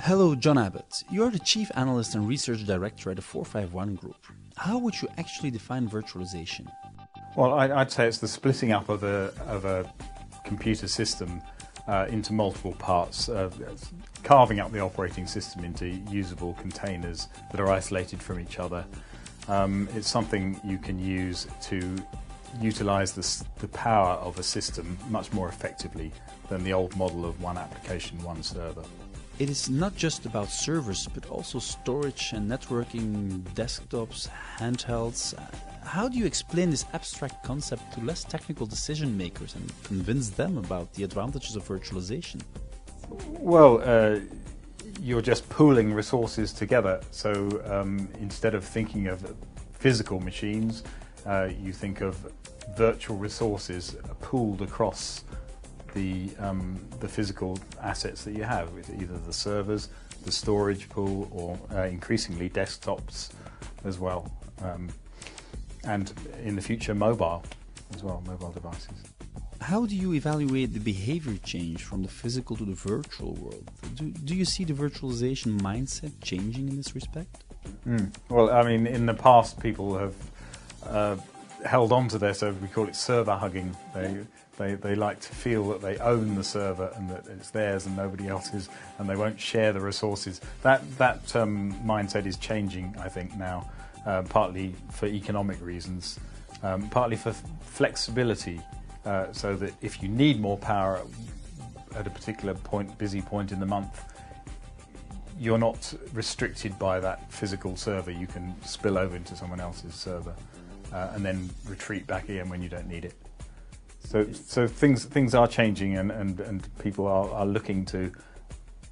Hello, John Abbott. You are the Chief Analyst and Research Director at the 451 Group. How would you actually define virtualization? Well, I'd say it's the splitting up of a computer system into multiple parts, carving up the operating system into usable containers that are isolated from each other. It's something you can use to utilize the power of a system much more effectively than the old model of one application, one server. It is not just about servers, but also storage and networking, desktops, handhelds. How do you explain this abstract concept to less technical decision makers and convince them about the advantages of virtualization? Well, you're just pooling resources together. So instead of thinking of physical machines, you think of virtual resources pooled across the physical assets that you have, with either the servers, the storage pool, or increasingly desktops as well, and in the future mobile as well, mobile devices. How do you evaluate the behavior change from the physical to the virtual world? Do you see the virtualization mindset changing in this respect? Well, I mean, in the past people have held on to their server. We call it server hugging. They like to feel that they own the server and that it's theirs and nobody else's, and they won't share the resources. That mindset is changing, I think, now, partly for economic reasons, partly for flexibility, so that if you need more power at a particular busy point in the month, you're not restricted by that physical server. You can spill over into someone else's server and then retreat back again when you don't need it. So things are changing, and people are looking to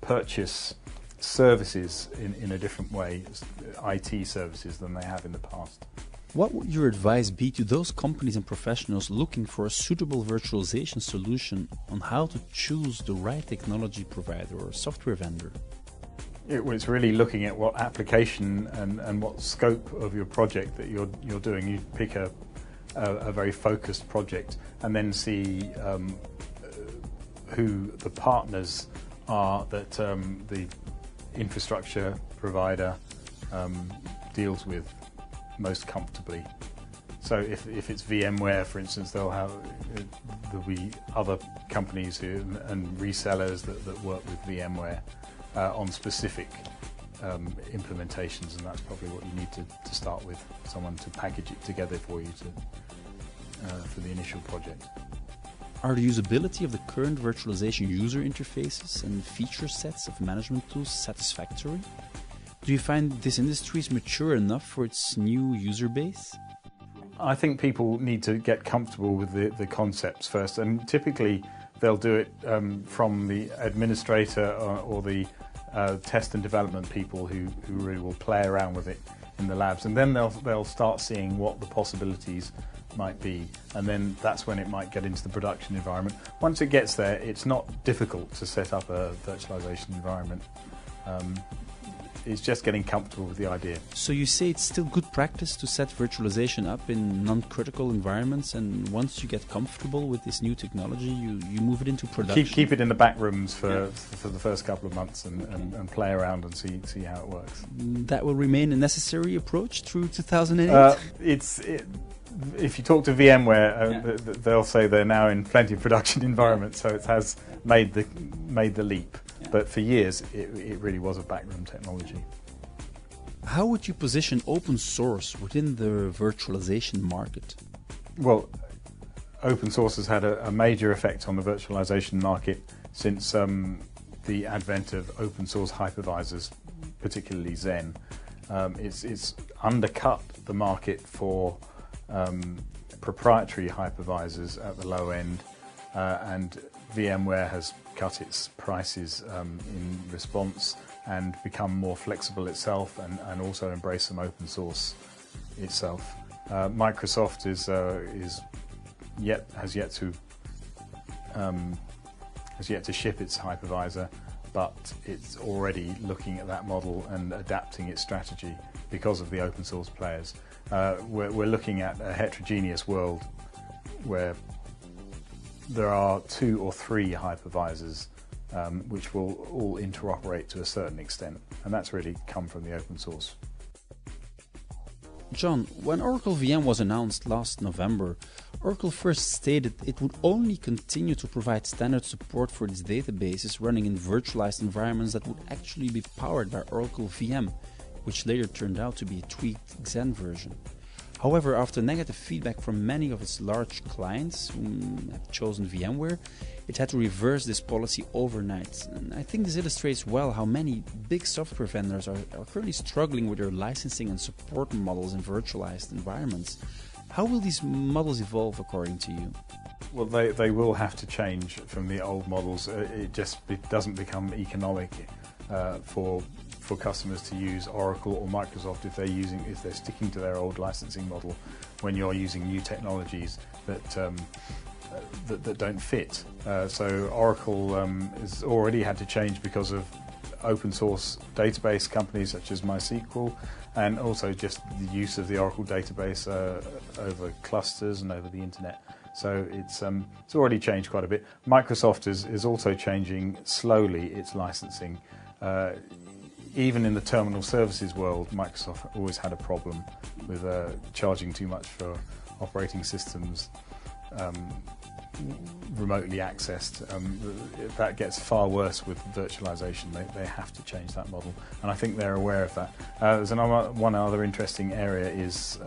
purchase services in a different way, IT services, than they have in the past. What would your advice be to those companies and professionals looking for a suitable virtualization solution on how to choose the right technology provider or software vendor? It's really looking at what application and what scope of your project that you're doing. You pick a very focused project and then see who the partners are that the infrastructure provider deals with most comfortably. So if it's VMware, for instance, there'll be other companies and resellers that work with VMware on specific implementations, and that's probably what you need to start with, someone to package it together for you for the initial project. Are the usability of the current virtualization user interfaces and feature sets of management tools satisfactory? Do you find this industry is mature enough for its new user base? I think people need to get comfortable with the concepts first, and typically they'll do it from the administrator or the test and development people who really will play around with it in the labs, and then they'll start seeing what the possibilities might be, and then that's when it might get into the production environment. Once it gets there, it's not difficult to set up a virtualization environment. It's just getting comfortable with the idea. So you say it's still good practice to set virtualization up in non-critical environments, and once you get comfortable with this new technology, you move it into production? Keep it in the back rooms for the first couple of months and play around and see how it works. That will remain a necessary approach through 2008? If you talk to VMware, they'll say they're now in plenty of production environments, so it has made the leap. But for years, it really was a backroom technology. How would you position open source within the virtualization market? Well, open source has had a major effect on the virtualization market since the advent of open source hypervisors, particularly Xen. It's undercut the market for proprietary hypervisors at the low end, and VMware has cut its prices in response and become more flexible itself, and also embrace some open source itself. Microsoft has yet to ship its hypervisor, but it's already looking at that model and adapting its strategy because of the open source players. We're looking at a heterogeneous world where there are 2 or 3 hypervisors which will all interoperate to a certain extent. And that's really come from the open source. John, when Oracle VM was announced last November, Oracle first stated it would only continue to provide standard support for its databases running in virtualized environments that would actually be powered by Oracle VM, which later turned out to be a tweaked Xen version. However, after negative feedback from many of its large clients who have chosen VMware, it had to reverse this policy overnight. And I think this illustrates well how many big software vendors are currently struggling with their licensing and support models in virtualized environments. How will these models evolve according to you? Well, they will have to change from the old models. It just doesn't become economic for customers to use Oracle or Microsoft if they're sticking to their old licensing model when you're using new technologies that don't fit. So Oracle has already had to change because of open source database companies such as MySQL, and also just the use of the Oracle database over clusters and over the internet. So it's already changed quite a bit. Microsoft is also changing slowly its licensing. Even in the terminal services world, Microsoft always had a problem with charging too much for operating systems remotely accessed. That gets far worse with virtualization. They have to change that model, and I think they're aware of that. There's one other interesting area is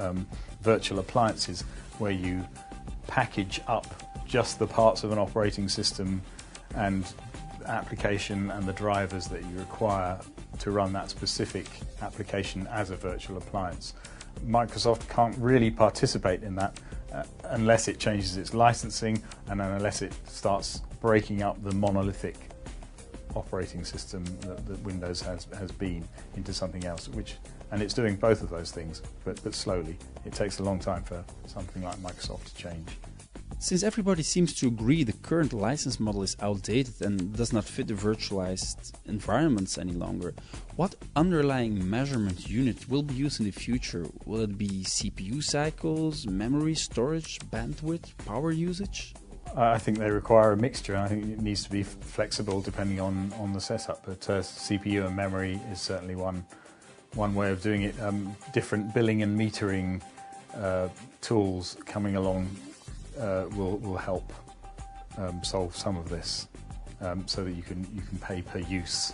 virtual appliances, where you package up just the parts of an operating system and application and the drivers that you require to run that specific application as a virtual appliance. Microsoft can't really participate in that unless it changes its licensing and unless it starts breaking up the monolithic operating system that Windows has been into something else, and it's doing both of those things, but slowly. It takes a long time for something like Microsoft to change. Since everybody seems to agree the current license model is outdated and does not fit the virtualized environments any longer, what underlying measurement unit will be used in the future? Will it be CPU cycles, memory, storage, bandwidth, power usage? I think they require a mixture. I think it needs to be flexible depending on the setup, but CPU and memory is certainly one way of doing it. Different billing and metering tools coming along will help solve some of this, so that you can pay per use.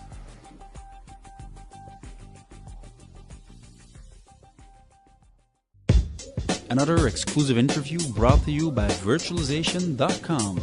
Another exclusive interview brought to you by Virtualization.com.